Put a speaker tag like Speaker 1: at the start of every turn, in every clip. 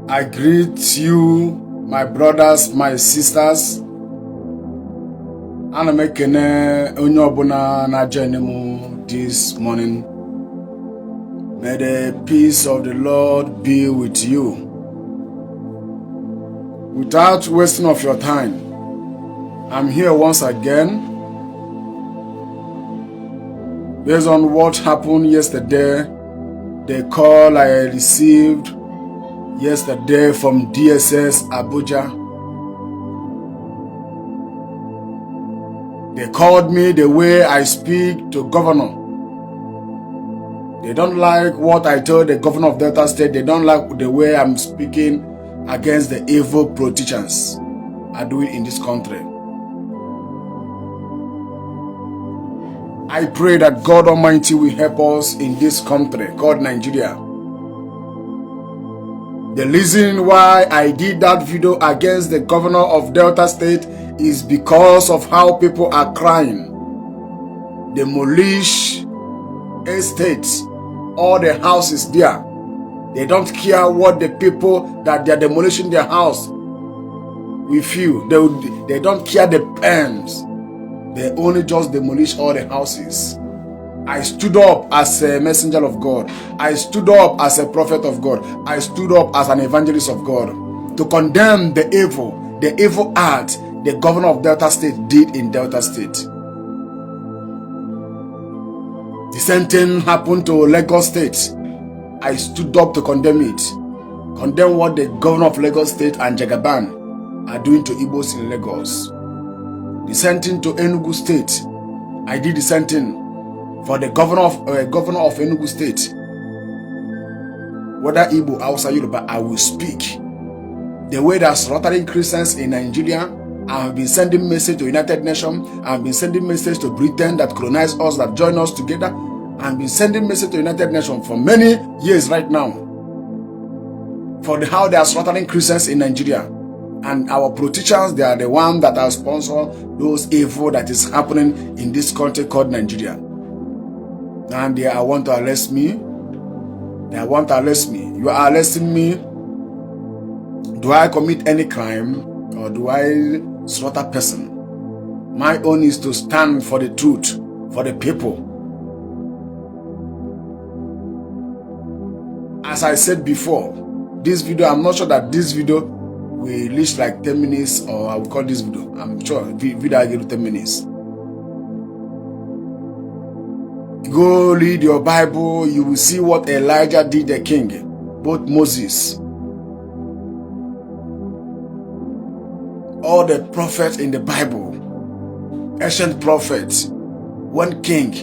Speaker 1: I greet you, my brothers, my sisters. Ana mekene onye ọbụla na-join mu this morning. May the peace of the Lord be with you. Without wasting of your time, I'm here once again. Based on what happened yesterday, the call I received yesterday from DSS Abuja. They called me the way I speak to governor. They don't like what I told the governor of Delta State. They don't like the way I'm speaking against the evil politicians are doing in this country. I pray that God Almighty will help us in this country called Nigeria. The reason why I did that video against the governor of Delta State is because of how people are crying. Demolish estates, all the houses there. They don't care what the people that they're demolishing their house will feel. They don't care the pens. They only just demolish all the houses. I stood up as a messenger of God. I stood up as a prophet of God. I stood up as an evangelist of God to condemn the evil act the governor of Delta State did in Delta State. The same thing happened to Lagos State. I stood up to condemn it. Condemn what the governor of Lagos State and Jagaban are doing to Igbos in Lagos. The same thing to Enugu State. I did the same thing for the governor of Enugu State. Whether Igbo, Hausa, Yoruba, I will speak. The way they're slaughtering Christians in Nigeria, I have been sending message to United Nations. I have been sending message to Britain that colonized us, that joined us together. I have been sending message to United Nations for many years right now for how they are slaughtering Christians in Nigeria. And our politicians, they are the ones that are sponsoring those evil that is happening in this country called Nigeria. And they want to arrest me. They want to arrest me. You are arresting me. Do I commit any crime or do I slaughter person? My own is to stand for the truth, for the people. As I said before, this video, I'm not sure that this video will reach like 10 minutes, or I will call this video. I'm sure video I give 10 minutes. Go read your Bible, you will see what Elijah did the king, both Moses. All the prophets in the Bible, ancient prophets, one king,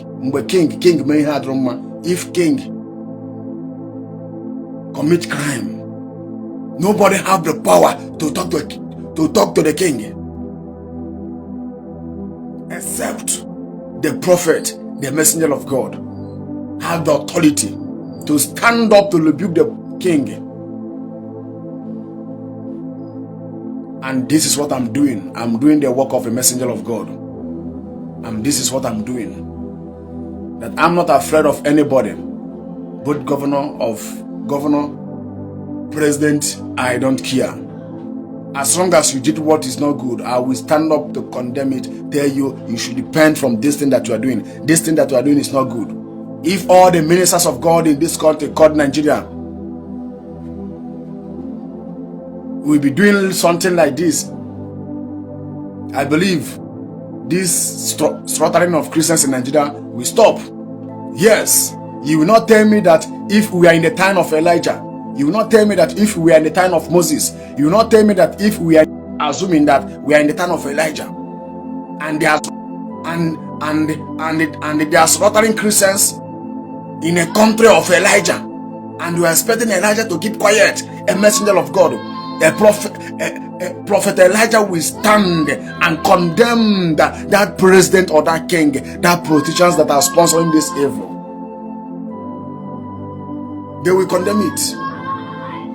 Speaker 1: may have Roma, if king commit crime, nobody have the power to talk to the king except the prophet, the messenger of God, have the authority to stand up to rebuke the king. And this is what I'm doing. I'm doing the work of a messenger of God. And this is what I'm doing. That I'm not afraid of anybody. Both governor, president, I don't care. As long as you did what is not good, I will stand up to condemn it, tell you, you should repent from this thing that you are doing. This thing that you are doing is not good. If all the ministers of God in this country called Nigeria will be doing something like this, I believe this slaughtering of Christians in Nigeria will stop. Yes, you will not tell me that if we are in the time of Elijah, you will not tell me that if we are in the time of Moses, you will not tell me that if we are assuming that we are in the time of Elijah, and they are they are slaughtering Christians in a country of Elijah, and you are expecting Elijah to keep quiet, a messenger of God, a prophet Elijah will stand and condemn that president or that king, that politicians that are sponsoring this evil. They will condemn it.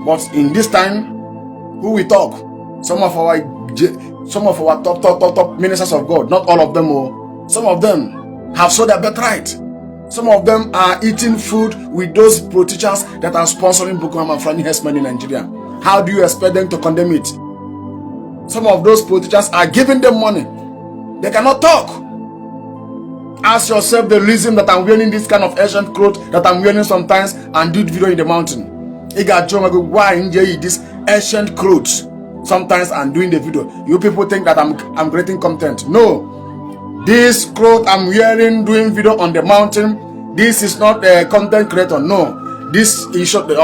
Speaker 1: But in this time, who will talk? Some of our top ministers of God, not all of them, some of them have sold their birthright. Some of them are eating food with those politicians that are sponsoring Boko Haram and Fulani herdsmen in Nigeria. How do you expect them to condemn it? Some of those politicians are giving them money. They cannot talk. Ask yourself the reason that I'm wearing this kind of ancient clothes that I'm wearing sometimes and do the video in the mountain. Why enjoy this ancient clothes sometimes and doing the video? You people think that I'm creating content. No. This clothes I'm wearing doing video on the mountain, this is not a content creator. No. This is short the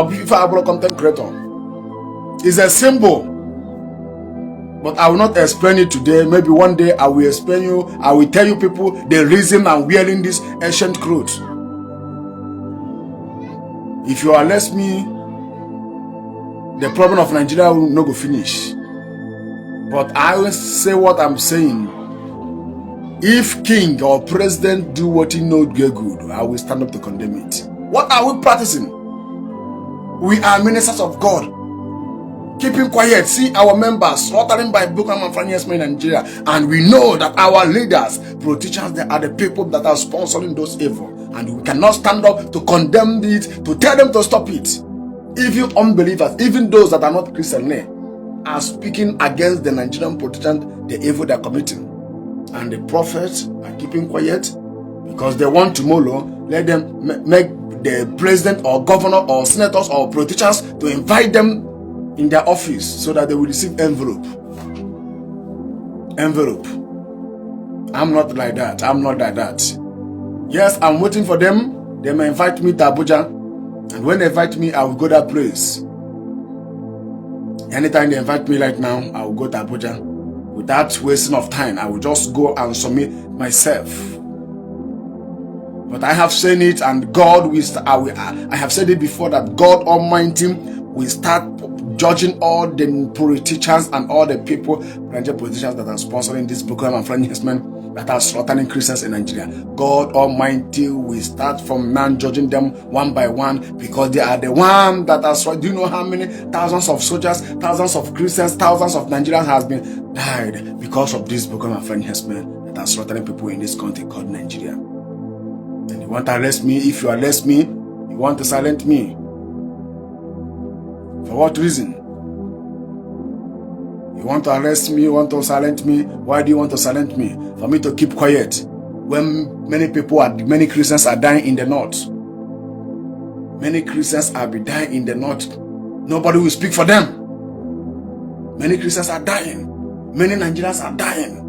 Speaker 1: content creator. It's a symbol. But I will not explain it today. Maybe one day I will explain you. I will tell you people the reason I'm wearing this ancient clothes. If you arrest me, the problem of Nigeria will not go finish. But I will say what I'm saying. If king or president do what he knows get good, I will stand up to condemn it. What are we practicing? We are ministers of God. Keeping quiet, see our members slaughtering by Boko Haram in Nigeria, and we know that our leaders, politicians, they are the people that are sponsoring those evil, and we cannot stand up to condemn it, to tell them to stop it. Even unbelievers, even those that are not Christian, are speaking against the Nigerian politicians, the evil they are committing, and the prophets are keeping quiet because they want tomorrow. Let them make the president or governor or senators or politicians to invite them in their office so that they will receive envelope. I'm not like that. I'm not like that. Yes, I'm waiting for them. They may invite me to Abuja. And when they invite me, I will go that place. Anytime they invite me right now, I will go to Abuja. Without wasting of time, I will just go and submit myself. But I have said it, and God will. I have said it before that God Almighty will start judging all the politicians and all the people, politicians that are sponsoring this Boko Haram and that are slaughtering Christians in Nigeria. God Almighty will start from now judging them one by one, because they are the one that are. Do you know how many thousands of soldiers, thousands of Christians, thousands of Nigerians has been died because of this Boko Haram that are slaughtering people in this country called Nigeria? And you want to arrest me? If you arrest me, you want to silence me. For what reason? You want to arrest me, you want to silence me. Why do you want to silence me? For me to keep quiet when many Christians are dying in the north. Many Christians are dying in the north. Nobody will speak for them. Many Christians are dying. Many Nigerians are dying.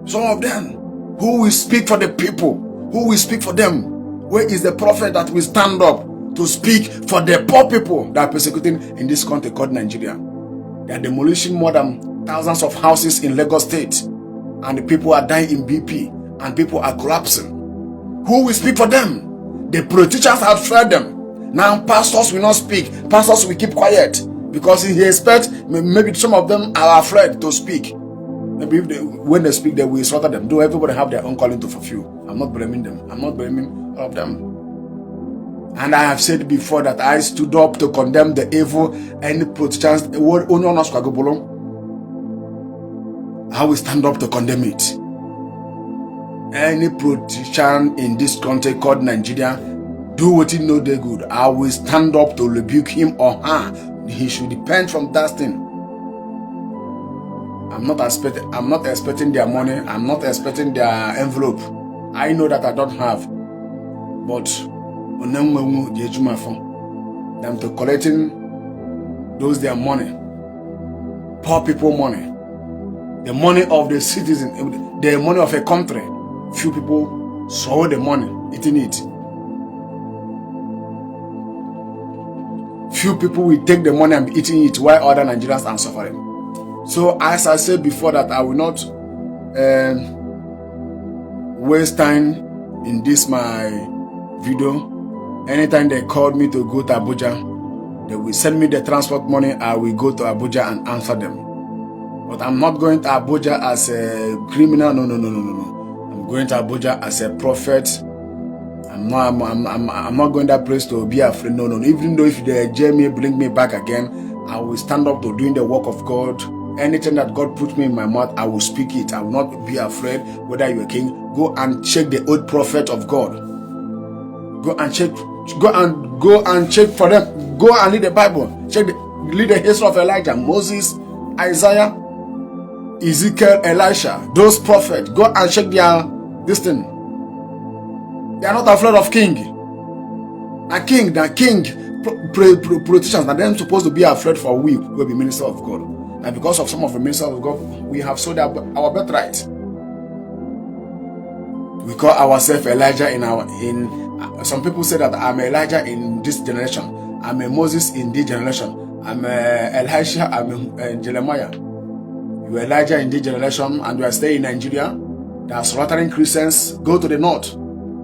Speaker 1: Some of them. Who will speak for the people? Who will speak for them? Where is the prophet that will stand up to speak for the poor people that are persecuting in this country called Nigeria? They are demolishing more than thousands of houses in Lagos State, and the people are dying in BP, and people are collapsing. Who will speak for them? The politicians have failed them. Now pastors will not speak. Pastors will keep quiet because he expects maybe some of them are afraid to speak. Maybe when they speak, they will slaughter them. Do everybody have their own calling to fulfill? I'm not blaming them. I'm not blaming all of them. And I have said before that I stood up to condemn the evil and politicians. I will stand up to condemn it. Any politician in this country called Nigeria, do what he knows they good. I will stand up to rebuke him or her. He should depend from that thing. I'm not expecting their money. I'm not expecting their envelope. I know that I don't have. But them to collecting those their money, poor people money, the money of the citizen, the money of a country. Few people saw the money, eating it. Few people will take the money and be eating it while other Nigerians are suffering. So as I said before that I will not waste time in this my video. Anytime they called me to go to Abuja, they will send me the transport money. I will go to Abuja and answer them. But I'm not going to Abuja as a criminal. No. I'm going to Abuja as a prophet. I'm not going to that place to be afraid. No. Even though if they jail me, bring me back again, I will stand up to doing the work of God. Anything that God put me in my mouth, I will speak it. I will not be afraid whether you're a king. Go and check the old prophet of God. Go and check for them. Go and read the Bible. Check read the history of Elijah, Moses, Isaiah, Ezekiel, Elisha, those prophets, go and check this thing. They are not afraid of king. The king, politicians, and then supposed to be afraid for we will be minister of God. And because of some of the ministers of God, we have sold our birthright. We call ourselves Elijah in some people say that I'm Elijah in this generation. I'm a Moses in this generation. I'm Elisha, I'm Jeremiah. You are Elijah in this generation and you are staying in Nigeria. They are slaughtering Christians. Go to the north.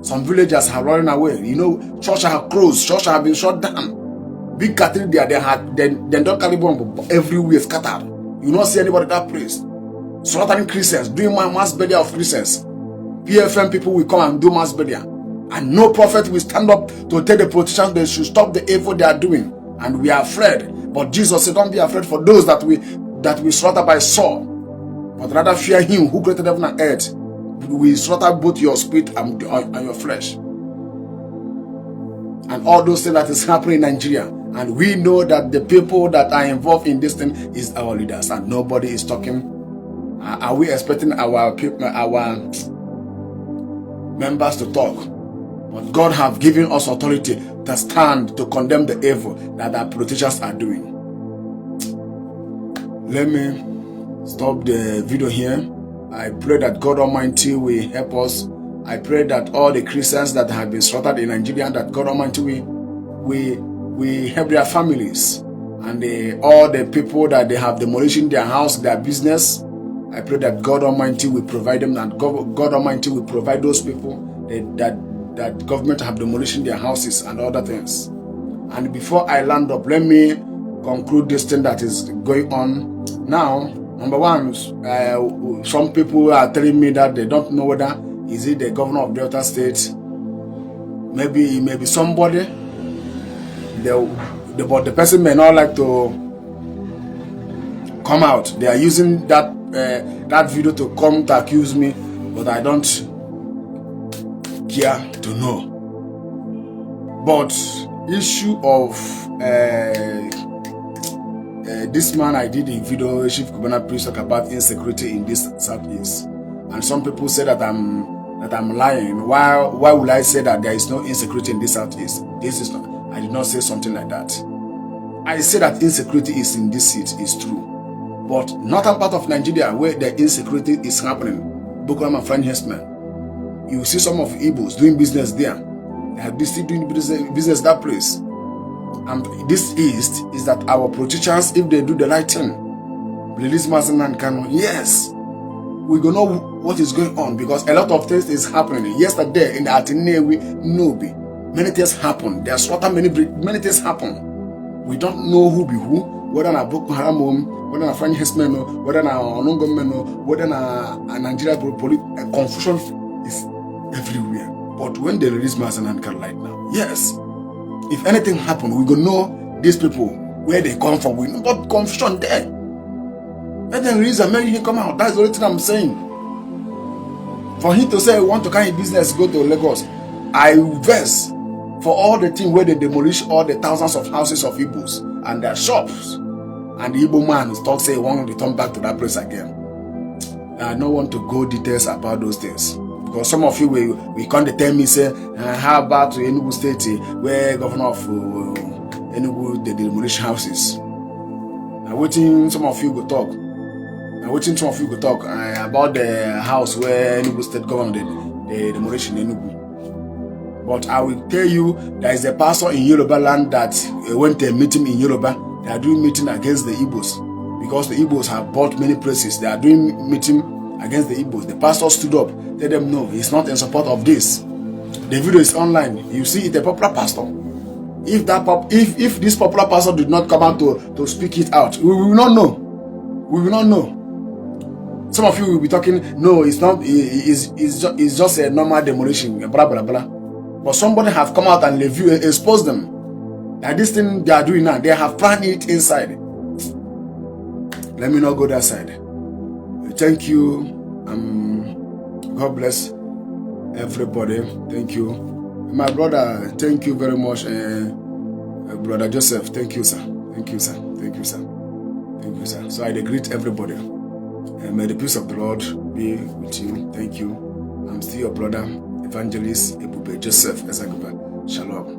Speaker 1: Some villagers have run away. You know, churches have closed. Churches have been shut down. Big cathedral there, they don't carry bomb everywhere scattered. You don't see anybody that place. Slaughtering Christians, doing mass burial of Christians. PFM people will come and do mass burial. And no prophet will stand up to tell the politicians they should stop the evil they are doing. And we are afraid. But Jesus said, don't be afraid for those that we slaughter by sword. But rather fear him who created heaven and earth. We slaughter both your spirit and your flesh. And all those things that is happening in Nigeria. And we know that the people that are involved in this thing is our leaders. And nobody is talking. Are we expecting our members to talk? But God have given us authority to stand to condemn the evil that our politicians are doing. Let me stop the video here. I pray that God Almighty will help us. I pray that all the Christians that have been slaughtered in Nigeria, that God Almighty will help their families. And all the people that they have demolishing their house, their business, I pray that God Almighty will provide them, and God Almighty will provide those people that government have demolishing their houses and other things. And before I land up, let me conclude this thing that is going on now. Number one, some people are telling me that they don't know whether is it the governor of Delta State. Maybe it may be somebody. But the person may not like to come out. They are using that video to come to accuse me, but I don't care to know. But issue of this man, I did a video, Chief Governor Priest, talk about insecurity in this Southeast, and some people say that I'm lying. Why would I say that there is no insecurity in this Southeast? This is not. I did not say something like that. I say that insecurity is in this seat is true, but northern part of Nigeria where the insecurity is happening, Boko Haram and French herdsmen, you see some of Igbos doing business there. They have been still doing business that place. And this east is that our politicians, if they do the right thing, release Mazen and Kano, yes, we gonna know what is going on, because a lot of things is happening. Yesterday in the Atenewi, Nobi, many things happen. There's slaughter, many things happen. We don't know who be who, whether na Boko Haram, whether na French herdsmen, whether na Onongo men, whether na Nigeria police. Confusion is everywhere. But when they release Mazen and Kano right now, yes. If anything happen, we gonna know these people, where they come from. We know what confusion there. Let them release and make him come out. That's the only thing I'm saying. For him to say, want to carry business, go to Lagos. I verse for all the thing where they demolish all the thousands of houses of Igbos and their shops. And the Igbo man talk say, want to return back to that place again. I don't want to go details about those things. Because some of you we can't tell me, say, how about Enugu State, where governor of Enugu, they demolish houses. Now, waiting some of you go talk. About the house where Enugu State governor, the demolition in Enugu. But I will tell you, there is a pastor in Yoruba land that went to a meeting in Yoruba. They are doing meeting against the Igbos. Because the Igbos have bought many places. They are doing meeting against the Igbos. The pastor stood up, let them know he's not in support of this. The video is online. You see, it's a popular pastor. If this popular pastor did not come out to speak it out, we will not know. We will not know. Some of you will be talking, no, it's not. It's just a normal demolition, blah blah blah. But somebody have come out and review, expose them that this thing they are doing now, they have planned it inside. Let me not go that side. Thank you. God bless everybody. Thank you. My brother, thank you very much. Brother Joseph, thank you, sir. Thank you, sir. Thank you, sir. Thank you, sir. So I greet everybody. And may the peace of the Lord be with you. Thank you. I'm still your brother, Evangelist Ebube Joseph Ezaguba. Shalom.